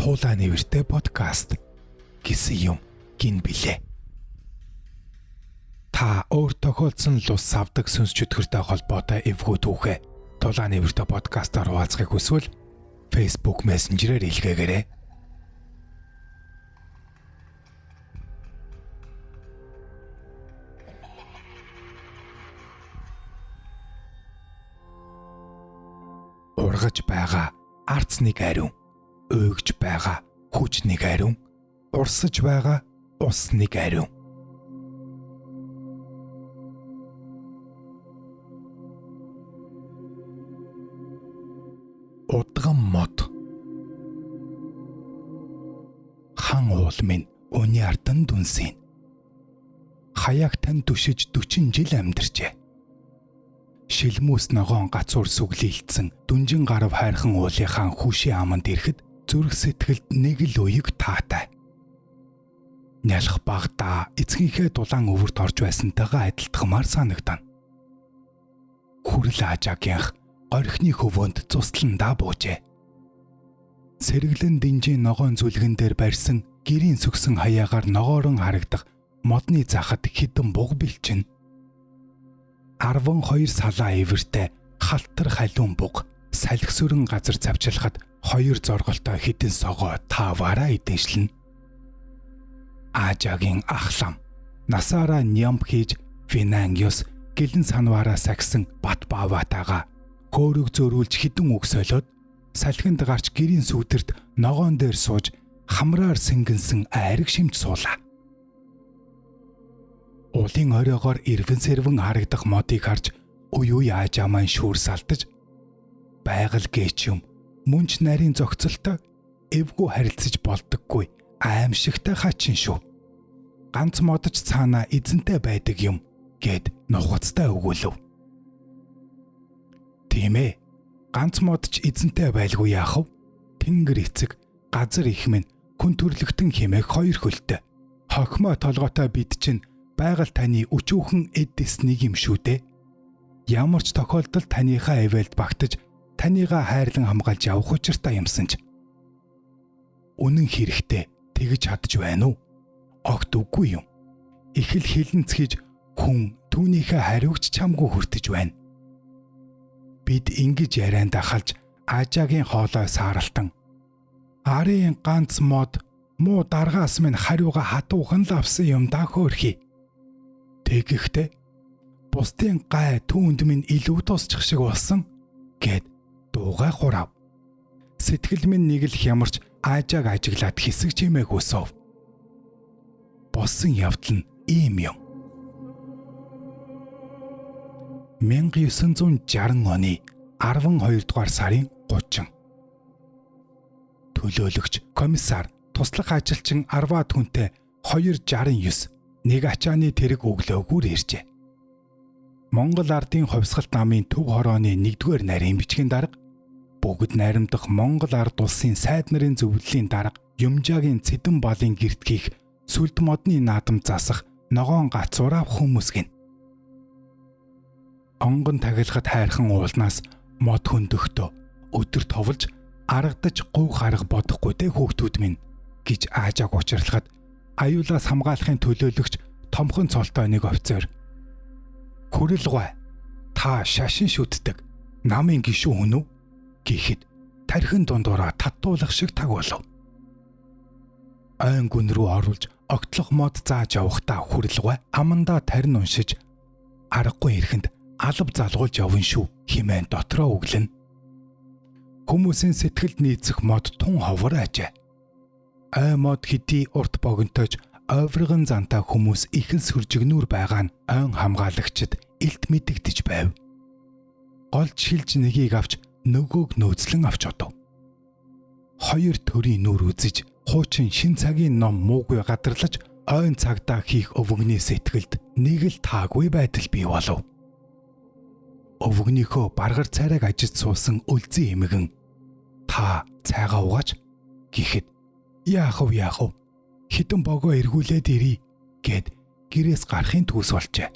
Туулаа нэвэртэй подкаст гэсэн юм гин билээ. Та өөр тохиолдсон лус авдаг сүнс чөтгөртэй холбоотой эвгүй түүхээ Туулаа нэвэртэй подкастаар хуваалцахыг хүсвэл Facebook Messenger-ээр илгээгээрэй. Ургаж байгаа арцныг ариун, өөгж байгаа хүчнийг ариун, урсаж байгаа усныг ариун. Удган мод хан уул минь өний ардан дүнсийн хаяг тань түшиж 40 жил амьдарчээ. Шилмүүс ногоон гацуур сүглэлцэн дүнжин гарав хайрхан уулынхаа хүүшийн аманд ирэхэд зүрх сэтгэлд нэг л үеиг таатай. Нялх багтаа эцгийнхээ дулаан өвөрт орж байсантайгаа адилтгамаар санагдана. Хүрэл ажаагийнх горхины хөвөөнд цусландаа буужээ. Сэргэлэн динжийн ногоон зүлгэн дээр барьсан гэрийн сүгсэн хаяагаар ногоорон харагдах модны захад хідэн буг бэлчин. 12 салаа ивэртэй халтар халуун буг салхисүрэн газар завчилахад 2 зорголтой хідэн согоо таваараа идэншлэн. Ажаагийн ахлам насаараа нямп хийж финангиус гэлэн санваараа сагсан бат бааватаага хөөрөг зөрүүлж хідэн үг солиод салхинд гарч гэрийн сүудэрт ногоон дээр сууж хамраар сэнгэнсэн айраг шимж суулаа. Уулын оройгоор ирвэн сэрвэн харагдах модыг харж уй аажаа маань шүүр салтаж байгаль гээч юм мөнч нарийн зохицолтой эвгүй харилцаж болдоггүй аимшигтай хачин шүү. Ганц модч цаанаа эзэнтэй байдаг юм гэд нухацтай өгүүлв. Тийм ээ. Ганц модч эзэнтэй байлгүй яах вэ? Тэнгэр эцэг газар их минь хүн төрлөختөн хэмээх 2 хөлтэй. Хохмоо толготой бид чинь байгаль таны өчүүхэн эддэснийг юм шүү дээ. Ямар ч тохиолдолд таныхаа эвэлд багтаж таныгаа хайрлан хамгаалж явах учиртай юмсан ч. Үнэн хэрэгтэй тэгж чадж байна уу? Огт үгүй юм. Их л хилэнцгийж хүн түүнийхээ хариугч чамгүй хүртэж байна. Бид ингэж ярианд ахалж аажаагийн хоолой сааралтан арын ганц мод муу даргаас минь хариуга хатуухан л авсан юм да хөөрхий. Тэгэхдээ бусдын гай түүнд минь илүү тусчих шиг болсон гэд дуугай хурав. Сэтгэл минь нэг л хямарч аажааг ажиглаад хэсэг чимээг өсөв. Болсон явдал нь ийм юм. 1960 оны 12 дугаар сарын 30. Төлөөлөгч комиссар туслах ажилчин Арваад хүнтэй 269 нэг ачааны тэрэг өглөөгүүр иржээ. Монгол ардын хувьсгалт намын төв хорооны 1-р нарийн бичгийн дарга бүгд найрамдах Монгол ард улсын сайд нарын зөвлөлийн дарга Юмжаагийн Цэдэн балын гэрт хийх сүлд модны наадам засах ногоон гацуураа хүмүүс гин. Онгон тагилахад хайрхан уулнаас мод хөндөхтөө өдөр товлж аргадаж гуйх арга бодохгүй дээ хүүхдүүд минь гэж аажааг учруулахад аюулаас хамгаалахын төлөөлөгч томхон цолтой нэг офицер "Хүрэлгүй та шашин шүтдэг намын гишүүн хүн үү?" гэхэд тархин дундуураа татуулах шиг таг болов. Айн гүн рүү оруулж огтлох мод зааж явахдаа Хүрэлгүй амандаа тарин уншиж аргагүй ирэхэнд алав залгуулж явна шүү хэмээн дотроо өглөн. Хүмүүсийн сэтгэлд нийцэх мод тун ховор ажээ. Ай мод хэдий урт богинотойч ойврогын зантай хүмүүс их л сүржигнүүр байгаа нь ойн хамгаалагчид илт мэдэгдэж байв. Голж шилж нэгийг авч нөгөөг нөөцлөн авч одов. 2 төрийн нүр үзэж хуучин шин цагийн ном муугүй гадарлаж ойн цагдаа хийх өвгөний сэтгэлд нэг л таагүй байдал бий болов. Өвгөнийхөө баргар цайраг ажиж суусан үлзий эмгэн "Та цайгаа угааж" гэхэд яах вэ хитэн богоо эргүүлээд ирий гэд гэрээс гарахын түүс болжээ.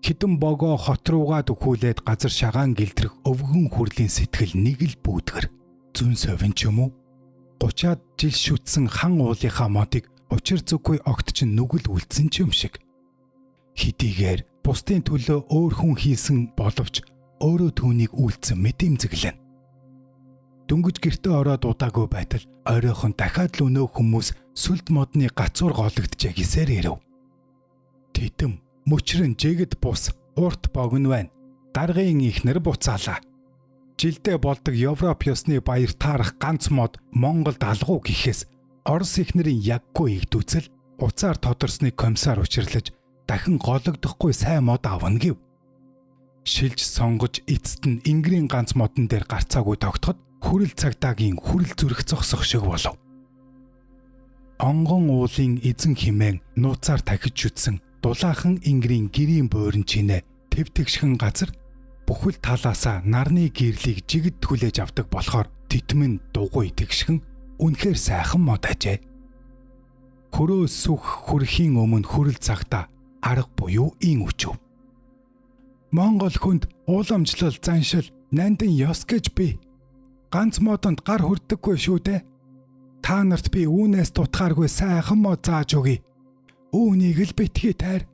Хитэн богоо хот руугаа дөхүүлээд газар шагаан гэлтрэх өвгөн хүрлийн сэтгэл нэг л бүүдгэр Зүн совин ч юм уу? 30-аад жил шүтсэн хан уулынхаа модыг учир зүггүй огт ч нүгэл үлдсэн ч юм шиг. Хэдийгээр бусдын төлөө өөр хүн хийсэн боловч өөрөө түүнийг үйлцэн мэт имзэглэн. Дөнгөж гэртээ ороод удаагүй байтал оройхон дахиад л өнөө хүмүүс сүлд модны гацуур гологджээ гисээр ирэв. Тэтэм мөчрөн жигд бус урт богино байна. Даргын ихнэр буцаалаа. Жилдээ болдог Европ ёсны баяр таарах ганц мод Монголд алгуу гэхээс Орос ихнэрийн яггүй игдүүцэл уцаар тодорсны комиссар учирлаж дахин гологдохгүй сайн мод авна гэв. Шилж сонгож эцэст нь Ингрийн ганц модон дээр гарцаагүй тогтоход хүрэл цагдаагийн хүрэл зүрх зогсох шиг болов. Онгон уулын эзэн химэн нууцаар тахиж шүтсэн дулаахан Ингрийн гэрийн буурин чинээ тэв тэгшхэн газар бүхэл талаасаа нарны гэрлийг жигд хүлээж авдаг болохоор титмэн дугуй тэгшхэн үнэхээр сайхан мод ажээ. Хөрөө сүх хүрхийн өмнө хүрэл цагта арга буюу ин өчөв. Монгол хүнд ууламжлал заншил нандин ёс гэж би ганц модонд гар хүрдэггүй шүү дээ. Та нарт би үүнээс дутгааргүй сайхан мод зааж өгье. Үүнийг л битгий тайр.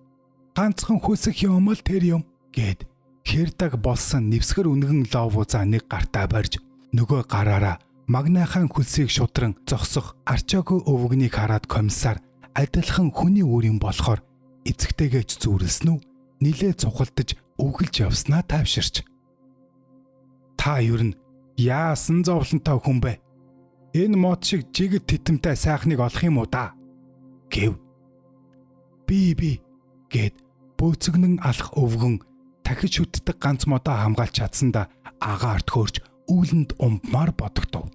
Ганцхан хүсэх юм л тэр юм гэд хэрдэг болсон нэвсгэр үнгэн ловузаа нэг гартаа барьж нөгөө гараараа магнайхан хөлсийг шудран зогсох арчаагүй өвгнийг хараад комиссар адилхан хүний үр юм болохоор эцэгтэйгэж зүрлсэн үү нилээ цухалдаж өгөлж явснаа тайвширч. Та юу н яасан зовлонтой хүн бэ? Энэ мод шиг жигд титэмтэй сайхныг олох юм уу да? Гэв. Би гэд бөөцгнэн алах өвгөн дахиж шүтдэг ганц модоо хамгаалж чадсанда агаарт хөөрч үүлэнд умбмаар бодогдов.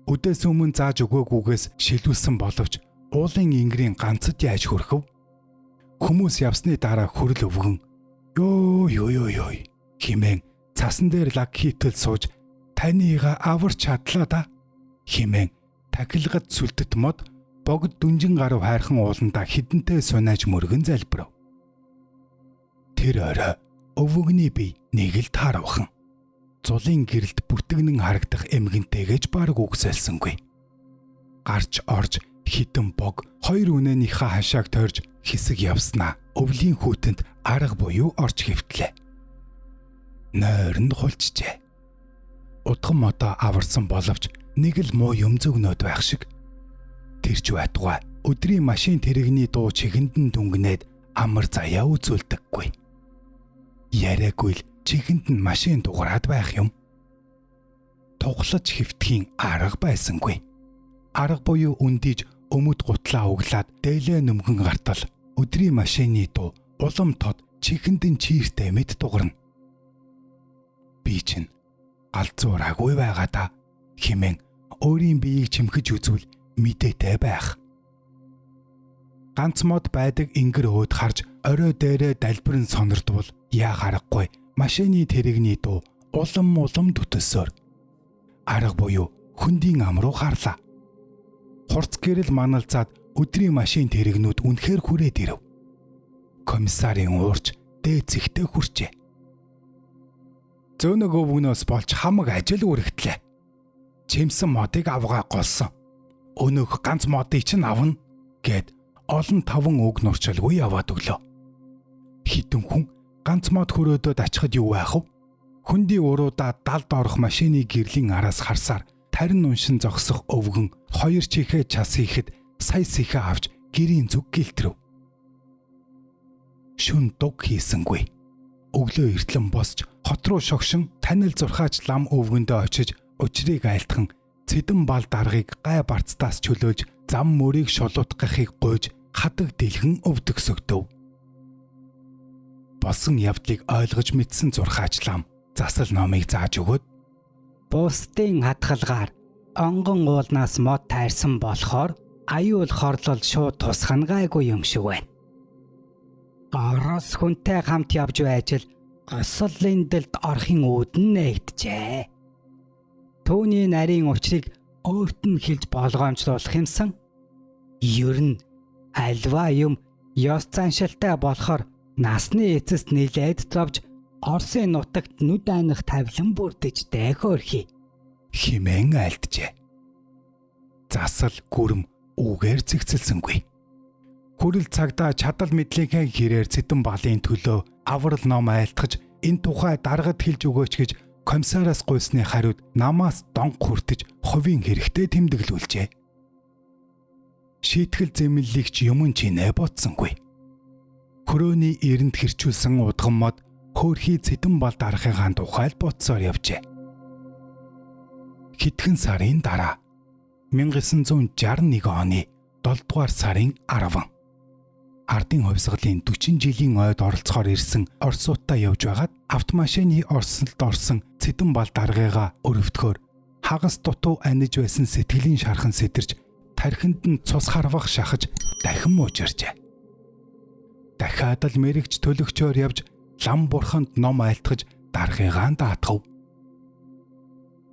Өдөөс өмнө зааж өгөөгүйгээс шилүүлсэн боловч уулын Ингрийн ганцд яаж хөрхөв? Хүмүүс явсны дараа хөрөл өвгөн ёо химэн цасан дээр лаг хийтэл сууж танийга аварч чадлаа да химэн тахилгад сүлдэт мод богд дүнжин гарав хайрхан ууландаа хідэнтэй сунааж мөргөн залбирав. Тэр орой өвгөний бие нэг л тааравхан. Зулын гэрэлд бүтэгнэн харагдах эмгэнтэйгэж баг үгсэлсэнгүй. Гарч орж хитэн бог хоёр үнэнийхээ хашааг тойрж хэсэг явснаа өвлийн хүүтэнд арга буюу орж хэвтлээ. Нойронд хулчжээ. Удган модоо аварсан боловч нэг л муу юм зөвгнөд байх шиг. Тэрч байтугай өдрийн машин тэрэгний дуу чихэндэн дүнгнээд амар заяа үзүүлдэггүй. Яриаггүй л чихэнд нь машин дуграад байх юм. Туглаж хэвтхийн арга байсангүй. Арга буюу үндийж өмд гутлаа углаад дээлээ нөмгөн гартал өдрийн машины дуу улам тод чихэндэн чиртэй мэд дугарна. Би чинь галзуураагүй байгаа да химэн өөрийн биеийг чимхэж үзвэл мэдээтэй байх. Ганц мод байдаг ингэр өөд харж орой дээрээ далбирэн сонирдвол яа харахгүй машины тэрэгний дуу улам төтөсөөр арга буюу хөндийн ам руу харлаа. Хурц гэрэл маналзаад өдрийн машин тэрэгнүүд үнэхээр хүрээд ирэв. Комиссарын уурч дээд зэгтээ хүрчээ. Зөөнөг өвгнөөс болж хамаг ажил үргэлтлээ. Чимсэн модыг авгаа голсон. Өнөөх ганц модыг чинь авна гэд олон таван үг нурчилгүй яваад өглөө. Хитэн хүн ганц мод хөрөөдөд очиход юу байх вэ? Хөндий уруудаа далд орох машины гэрлийн араас харсаар тарин уншин зогсох өвгөн хоёр чихээ час хийхэд сая сэхэ авч гэрийн зүг гэлтрв. Шүн дуг хийсэнгүй. Өглөө эртлэн босч хот руу шогшин танил зурхаач лам өвгөндөө очиж учрыг айлтхан цэдэн бал даргыг гай барцтаас чөлөөлж зам мөрийг шулуутгахыг гуйж хадаг дэлгэн өвдөгсөгдөв. Болсон явдлыг ойлгож мэдсэн зурхаач лам засал номыг зааж өгөөд бусдын хадгалгаар онгон уулнаас мод тайрсан болохоор аюул хорлол шууд тусах нь гайгүй юм шиг байна. Орос хүнтэй хамт явж байж л гослын дэлд орохын үүдэн нэгджээ. Төвний нарийн учрыг өөрт нь хэлж болгоомжлуулах юмсан. Ер нь альва юм ёс заншилтай болохоор насны эцэст нилээд зовж Оросын нутагт нүд айнах тавилан бүрдэж дэхөөрхий. хэмээн айлджээ. Засал гүрэм үгээр зэгцэлсэнгүй. Хүрэл цагдаа чадал мэдлийнхээ хэрээр Цэдэн Балын төлөө аврал ном айлтгаж энэ тухай даргад хэлж өгөөч гэж комиссараас гуйсны хариуд намаас донх хүртэж хувийн хэрэгтэй тэмдэглүүлжээ. Шийтгэл зэмлэлийг ч юм чинээ бодсонгүй. Хөрөөний эрэнд хэрчүүлсэн удган мод хөөрхий Цэдэн Бал дарахыгаан тухай л бодсоор явжээ. Хэдхэн сарын дараа 1961 оны 7 дугаар сарын 10 ардын хувьсгалын 40 жилийн ойд оролцохоор ирсэн Оросуудаа явж байгаад автомашины орсолд орсон Цэдэн Бал даргыгаа өрөвдөхөөр хагас дутуу аниж байсан сэтгэлийн шархан сэтэрч тархинд нь цус харвах шахаж дахин муужирчээ. Дахиад л мэрэгч төлөгчөөр явж лам бурханд ном айлтгаж даргыгаан даатгав.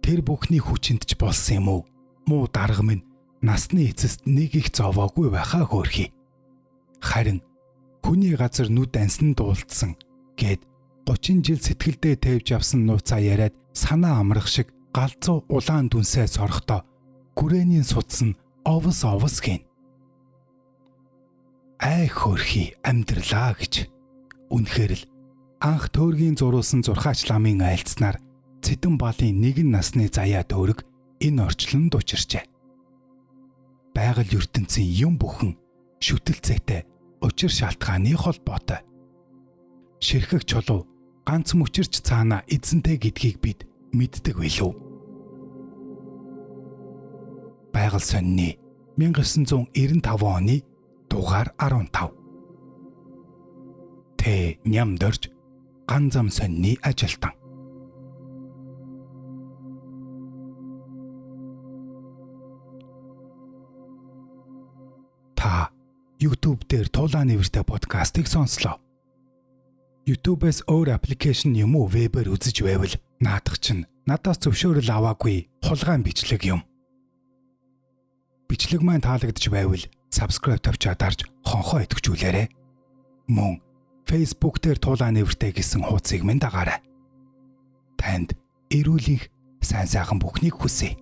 Тэр бүхний хүчинд ч болсон юм уу? Муу дарга минь насны эцэст нэг их зовоогүй байхаа хөөрхий. Харин хүний газар нүд ансан дуулдсан гэд 30 жил сэтгэлдээ тавьж авсан нууцаа яриад санаа амрах шиг галзуу улаан дүнсээ сорохдоо гүрээнийн судсан овс гин. Ай хөөрхий амьдралаа гэж. Үнэхээр л анх төөргийн зуруулсан зурхаач ламын айлцнаар Цэдэн Балын нэгэн насны заяа төөрөг энэ орчлон дучирчээ. Байгаль ертөнцийн юм бүхэн шүтэлцээтэй учир шалтгааны холбоотой. Ширхэг чулуу ганц мөчөрч цаана эзэнтэй гэдгийг бид мэддэг билүү? Байгаль сонины 1995 оны дугаар 15. Тэ нямдорж ган зам сонины ажилтан. Та YouTube дээр Тулаан нэвртэй подкастыг сонслоо. YouTube-с өөр аппликейшн юм уу вебээр үзэж байвал наадах чинь надаас зөвшөөрөл аваагүй хулгайн бичлэг юм. Бичлэг маань таалагдж байвал subscribe тавьчаад дарж хонхоо идэвхжүүлээрэй. Мөн Facebook дээр Тулаан нэвртэй гэсэн хуудсыг минь дагаарай. Танд эрүүл энх сайн сайхан бүхнийг хүсье.